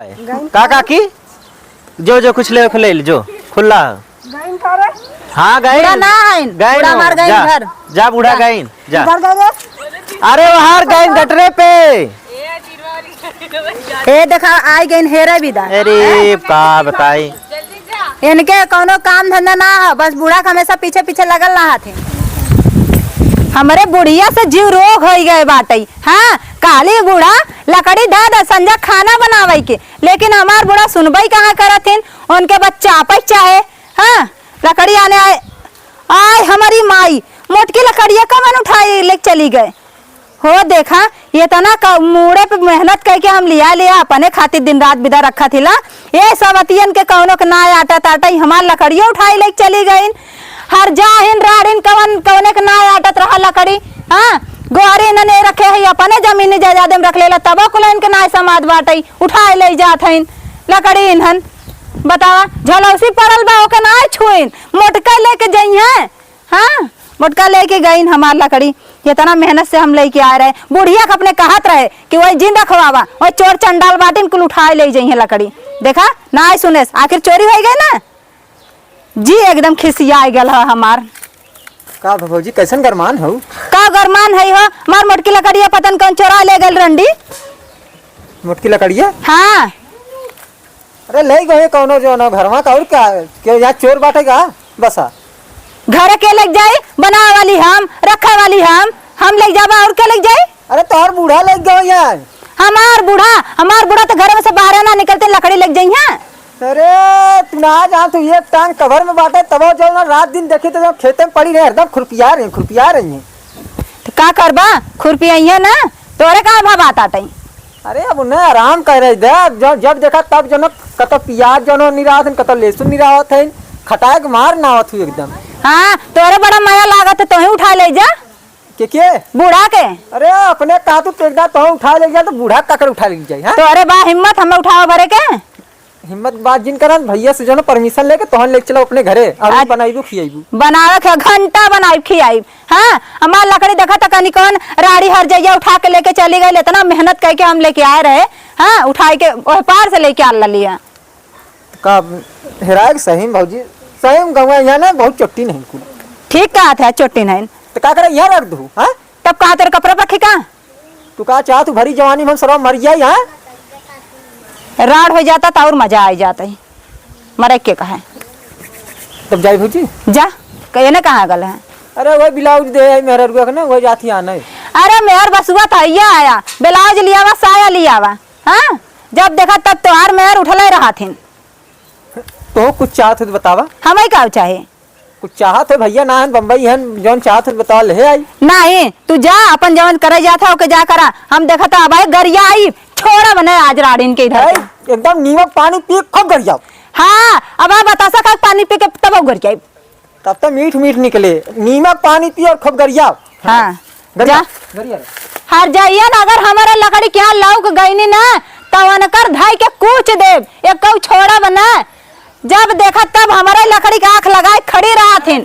का काकी जो जो कुछ ले खुले जो खुला हाँ गाइन गाइन हमार गाइन जा, घर जा बूढ़ा गाइन जा। अरे अरे वहार गाइन गटरे पे ए देखा आई गई हेरे विदा। अरे का बताई इनके कोनो काम धंधा ना है, बस बूढ़ा का हमेशा पीछे पीछे लगल रहा थे। हमारे बुढ़िया से जीव रोग हो गए बाटे। हाँ काली बूढ़ा लकड़ी दा दा संजा खाना बनावे के, लेकिन हमार बूढ़ा सुनबई कहाँ करथिन। उनके बच्चा आपस चाहे हाँ लकड़ी आने आए आए हमारी माई मोटकी लकड़िया कमन उठाई ले चली गए हो। देखा ये तना मूड़े पे मेहनत करके हम लिया अपने खातिर दिन रात बिदा रखा थिला। ये सब अतियन के कौनो के ना आटा ताटा हमार लकड़िया उठाई ले चली गई। हर जाहिन राडिन कवन कवने के ना आटत रहा लकड़ी। हाँ गोहरी ने रखे है अपने जमीनी जायदाद में रख लेला तब को इनके ना समाज बाटे उठाए ले जात हइन लकड़ी इन्हन। बतावा झलौसी पड़ल बा ओके ना छुइन मोटका लेके जइहे। हाँ मोटका लेके गईन हमार लकड़ी। इतना मेहनत से हम लेके आ रहे बुढ़िया अपने कहत रहे कि वही जिंदा खवावा वही चोर चंडाल बाटिन कुल उठाए ले जइहे लकड़ी। देखा ना सुने आखिर चोरी हो गई ना जी एकदम खिसिया गल है हमार। का भौजी कैसन गरमान हो? का गरमान है हो मार मोटकी लकड़िया पतन कौन चोरा ले गल रंडी। मोटकी लकड़िया? हाँ अरे ले गए कौनो जो ना घरवा का और क्या क्यों यहाँ चोर बाटेगा बसा घर के लग जाए बना वाली हम रखा वाली हम ले जाबा और क्या लग जाए। अरे तोहर बूढ़ा लग गयो यहाँ। हमार बूढ़ा तो घर में से बाहर ना निकलते लकड़ी लग जाई है। अरे तू ना जहाँ तू ये टांग कवर में बाटे तब जो ना रात दिन देखे तो खेते में पड़ी रहे एकदम खुरपिया रही है। तो का करबा खुरपिया ना तोरे का भाव आता टाई। अरे अब उन्हें आराम कर रहे दे जब देखा तब जो कत प्याज जो निरावत कत लहसुन निरावत है खटाए के मार ना आवत एकदम। हाँ तोरे बड़ा माया लागत है तो उठा ले जा के बूढ़ा के। अरे अपने कहा तू टेकदा तो उठा ले जा तो बूढ़ा काकर उठा ले जाए। तो अरे बा हिम्मत हमें उठाओ भरे के हिम्मत बात जिन करन भैया से जो परमिशन लेके तोहन लेके चलो अपने घरे और बनाइबू खियाइबू बनावे के घंटा बनाई खियाई। हाँ हमार लकड़ी देखा था कनी कौन राड़ी हर जगह उठा के लेके चली गई। इतना मेहनत करके हम लेके आए रहे हाँ उठाई के पार से लेके आ लिया का हेरा सही भौजी सही गवा यहाँ ना बहुत चोटी नहीं कुल ठीक कहा था चोटी नहीं तो का करे यहाँ रख दू। हाँ तब कहा तेरे कपड़े पर खिका तू का चाह तू भरी जवानी में सब मर जाए यहाँ राड हो जाता था और मजा आ जाता है मरे के कहा तब जाए भौजी जा कहे ना कहाँ गल है। अरे वही ब्लाउज दे मेरे रुपया ना वही जाती आना है। अरे मेहर बसुआ था ये आया ब्लाउज लिया वा साया लिया वा। हाँ जब देखा तब त्योहार मेहर उठले रहा थे। तो कुछ चाहत हो तो बतावा हमें का चाहे कुछ चाहत हो भैया ना बम्बई है जौन चाहत हो बतावा ले आई नहीं तू जा अपन जवन करे जाता ओके जा करा। हम देखा था अब गरिया आई छोड़ा बने आज राड़ीन के इधर एकदम नीमक पानी पी खूब गरिया। हाँ अब आप बता सका पानी पी के तब गरिया तब तो मीठ निकले नीमक पानी पी और खूब गरिया। हाँ गरिया हर जाइए ना अगर हमारे लकड़ी क्या लौक गई ना तो अनकर धाई के कूच दे एक कौ छोड़ा बना। जब देखा तब हमारे लकड़ी का आंख लगाए खड़ी रहा थी।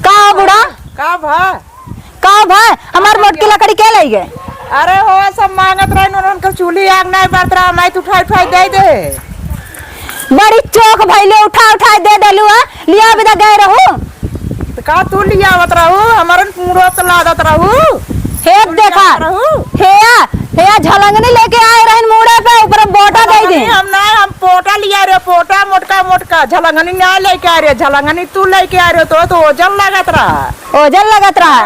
का बुढ़ा का भाई हमार मोटकी लकड़ी के ले गए। अरे हो सब मांगत रहे चूल्ही आग नहीं बरत रहा मैं उठाई दे दे बड़ी चौक भैले उठा दे दलू लिया बिदा गए रहू तो का तू लिया आवत रहू हमारे पूरा तो लादत रहू हे देखा हेया झलंगनी लेके आए रहन मुड़े पे ऊपर बोटा दे दे। हम पोटा लिया रे पोटा मोटका झलंगनी ना लेके आ रहे झलंगनी तू लेके आ रहे तो ओजन लगत रहा।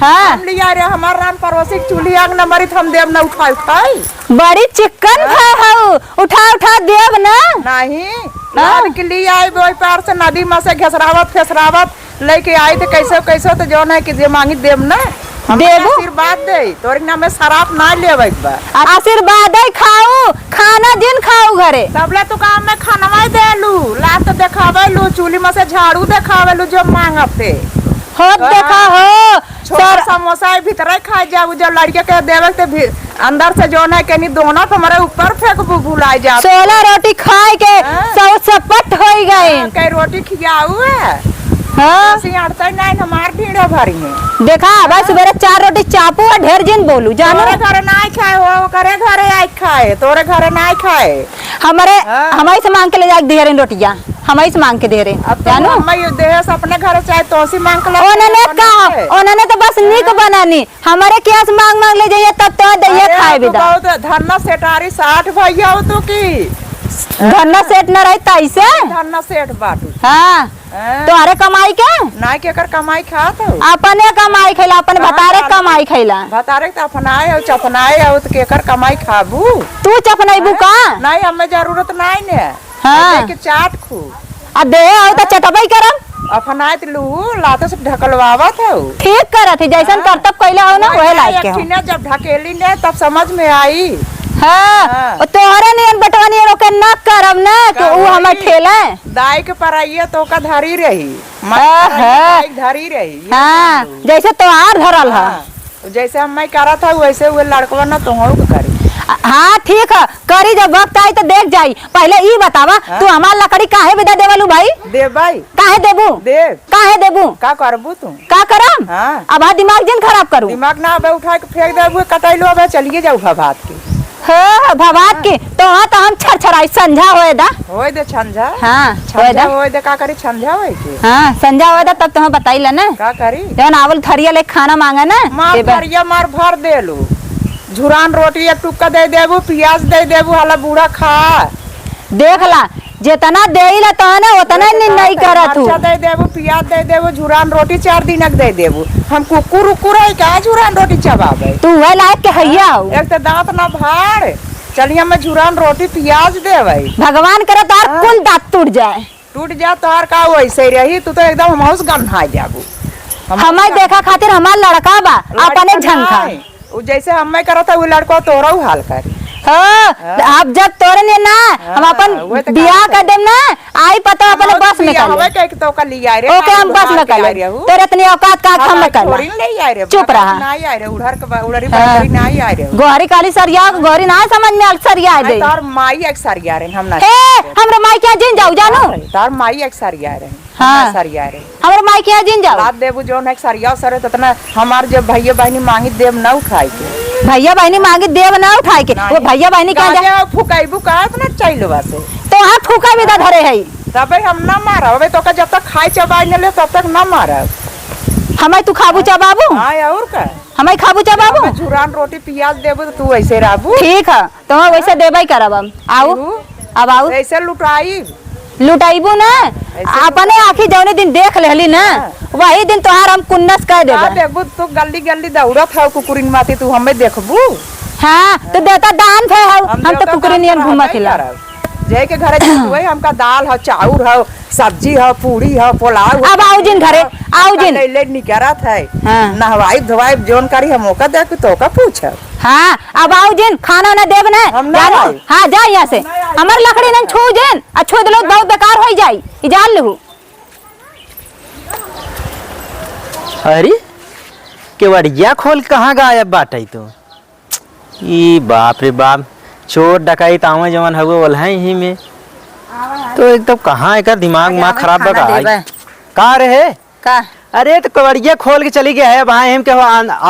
हाँ हम लिया रे हमार राम पड़ोसी चूल्ही आग न मरी हम देव ना उठाई बड़ी चिकन उठा देव ना नहीं के लिए आई वही पार से नदी में से घेसरावत लेके आई थे कैसे तो जो है कि जे मांगी देव ना देवो आशीर्वाद दे तोरी नाम में शराब ना लेवे आशीर्वाद खाऊ खाना दिन खाऊ घरे सबले तो काम में खाना देलू लात देखावे लू चूल्ही में से झाड़ू देखावे लू जो मांगते हो देखा हो सर समोसा भीतर खा जाऊ जब लड़के के देवे ते अंदर से जो है कहीं दोनों हमारे ऊपर फेंक भुलाई जा 16 रोटी खाए के सौ सपट हो गए कई रोटी खियाऊ है हाँ ऐसी अड़ता नहीं हमार ढीड़ो भरी है। देखा भाई सुबह 4 रोटी चापू और ढेर जिन बोलू जानो तोरे घरे नहीं खाए हो करे घरे आई खाए तोरे घरे नहीं खाए। हमारे हाँ। हमारी से मांग के ले जाके दे रहे रोटियां हमारी से मांग के दे रहे अब तो जानो मैं देश अपने घर चाहे तो सी मांग लो उन्होंने तो बस निक बनानी हमारे क्या से मांग मांग ले जाइए तब तो दैये खाए बिदा बहुत धन्ना सेठारी 60 भैया हो तू की धन्ना सेट न रही तैसे धन्ना सेठ बाटू हाँ तोहरे कमाई के नाई के कर कमाई खात हो अपने कमाई खैला अपने भतारे कमाई खैला भतारे त अपनाए हो चपनाए हो त केकर कमाई खाबू तू चपनैबू का नहीं हमें जरूरत नहीं ने हाँ। के चाट खू आ दे हो तो चटबई करम अपनाए त लू लाते से ढकलवावत हो ठीक करत है जैसन करतब कैला हो ना वही लायक के हो ने जब ढकेली ने तब समझ में आई हाँ हाँ। तोहरे नियन बटवानी रोके न करम ना कि ऊ हमें ठेले दाई के पराइए तो का धरी रही हाँ। धरी रही हाँ जैसे तोहार धरल है हाँ। जैसे हम मैं करा था वैसे वो लड़कवा ना तोहरो के करी हाँ ठीक है करी जब वक्त आई तो देख जाई पहले ई बतावा हाँ? तू हमार लकड़ी काहे बिदा देवलू भाई दे भाई काहे देबू देव काहे देबू का करबू तू का करम हाँ। अब आ दिमाग जिन खराब करू दिमाग ना अबे उठा के फेंक दे कटाइलो अबे चलिए जाऊ भात की हाँ भवात की तो हाँ तो हम छरछराई संझा होए दा होए दे छंझा हाँ होए छंझा दा होए दे का करी छंझा होए के हाँ संझा होए दा तब तुम्हें बताइला ना का करी जब आवल थरिया ले खाना मांगा ना मार ए बा- भरिया मार भर देलू झुरान रोटी एक टुक्का दे देबू प्याज दे देबू हला बूढ़ा खा देख ला जितना देइला तो ना उतना नहीं करत हूँ मरचा दे देबू प्याज दे देबू झुरान रोटी 4 दिन दे देबू हम कुकुर उकुर है का झुरान रोटी चबाबे तू वह लायक के हैया हो एक तो दांत ना भाड़ चलिए मैं झुरान रोटी प्याज देवे भगवान करे तार हाँ। कुल दांत टूट जाए टूट जा तोहर का वैसे रही तू तो एकदम हमहुस गन्हा जाबू हमारे देखा खातिर हमार लड़का बा अपने झंखा जैसे हमें करत है वो लड़को तोरा हाल कर हाँ अब जब तोरे ने ना हम वो अपन तो बियाह कर देम ना आई पता अपने बस में कर हवे ले के तो का लिया रे ओके हम बस में कर ले तेरे इतनी औकात का हम में कर छोरी ले आए रे चुप रहा। नहीं आए रे उधर के उधर हाँ। ही नहीं आए रे गोहरी काली सरिया गोहरी ना समझ में सरिया दे तार माई एक सरिया रे हम ना हे हमरे माई क्या जिन जाऊ जानो तार माई एक सरिया रे हाँ। सरिया रे हमरे माई क्या जिन जाऊ रात देबू जो एक सरिया सरे ततना हमार जब भैया बहनी मांगी देव न उठाई के भैया बहनी मांगी देव ना उठाए के वो भैया बहनी क्या जा फुकाइबू का इतना चाहिए से तो हाथ फूका भी धरे है तबे हम ना मारब तो का जब तक खाई चबाई न ले तब तक ना मारब हमें तू खाबू चबाबू हाँ और का हमें खाबू चबाबू झुरान रोटी प्याज देबू तो तू ऐसे रहबू ठीक है तो हम वैसे देबई करब हम आओ अब आओ ऐसे लुटाई लुटाइबू ना अपने आखी जौने दिन देख लेली ना वही दिन तोहार हम कुन्नस कह का देबे देखबू तू गल्ली गल्ली दौड़त है कुकुरिन माती तू हमें देखबू हाँ तो देता दान थे हम तो कुकरी नियन घूमत हिला जय के घरे जतुए हमका दाल है चाउर है सब्जी है पूरी है पुलाव अब आओ जिन घरे आओ जिन ले निकरत है हाँ। नहवाई धोवाई जोन करी हम ओका देख तो का पूछ हाँ अब आओ जिन खाना ना देब ना हम ना जानो आई। हाँ जा यहाँ से हमार लकड़ी न छू जिन आ छू दलो बहुत बेकार हो जाई ई जान लहू अरे केवड़िया खोल कहाँ गायब बाटे तो ई बाप रे बाप चोर डकाइत आवे जवन हवे वलहाई ही में तो एकदम कहाँ एकर दिमाग माँ खराब बका का रहे का अरे तो कवड़िया खोल के चली गया है वहाँ हम के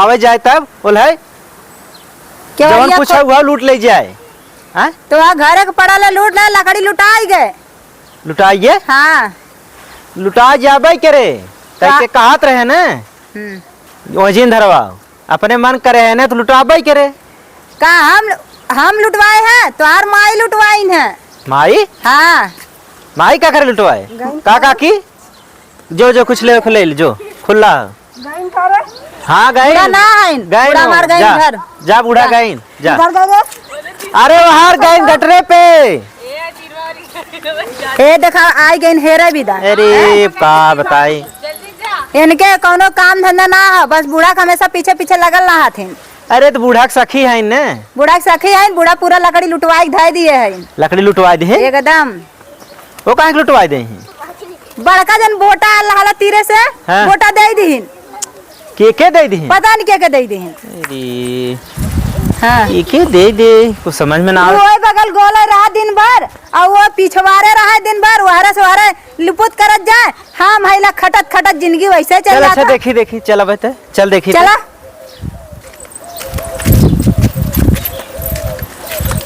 आवे जाए तब वलहाई जवन कुछ है वह लूट ले जाए हाँ तो वहाँ घर के पड़ा लूट ना लकड़ी लुटाई गए लुटाइए हाँ लुटा जाबे करे कैसे कहत रहे ना वजीन धरवा अपने मन करे है ना तो लुटाबे करे का हम लुटवाए हैं तोहार माई लुटवाई है माई हाँ माई का करे लुटवाए का की जो कुछ ले जो खुला हाँ गई बुढ़ा ना है बुढ़ा मार गई घर जा बूढ़ा गई जा घर गए अरे वहां गई गटरे पे ए देखा आई गई हेरे विदा अरे का बताई इनके कोनो काम धंधा ना है बस बूढ़ा का हमेशा पीछे पीछे लगल रहा थे अरे तो बूढ़ा के सखी है ने बूढ़ा के सखी है बूढ़ा पूरा लकड़ी लुटवाई धाय दिए है लकड़ी लुटवा दे एकदम वो कहाँ लुटवा दे बड़का जन बोटा लहला तीरे से हाँ। बोटा दे दीन के दे दी पता नहीं के दे दीन अरे हाँ इके दे कुछ समझ में ना वो आवे। बगल गोला रहा दिन भर और वो पिछवारे रहा दिन भर वहरे सवारे लिपुत करत जाए। हाँ महिला खटत खटत जिंदगी वैसे चल चल अच्छा जाता। देखी चल अब चल देखी चला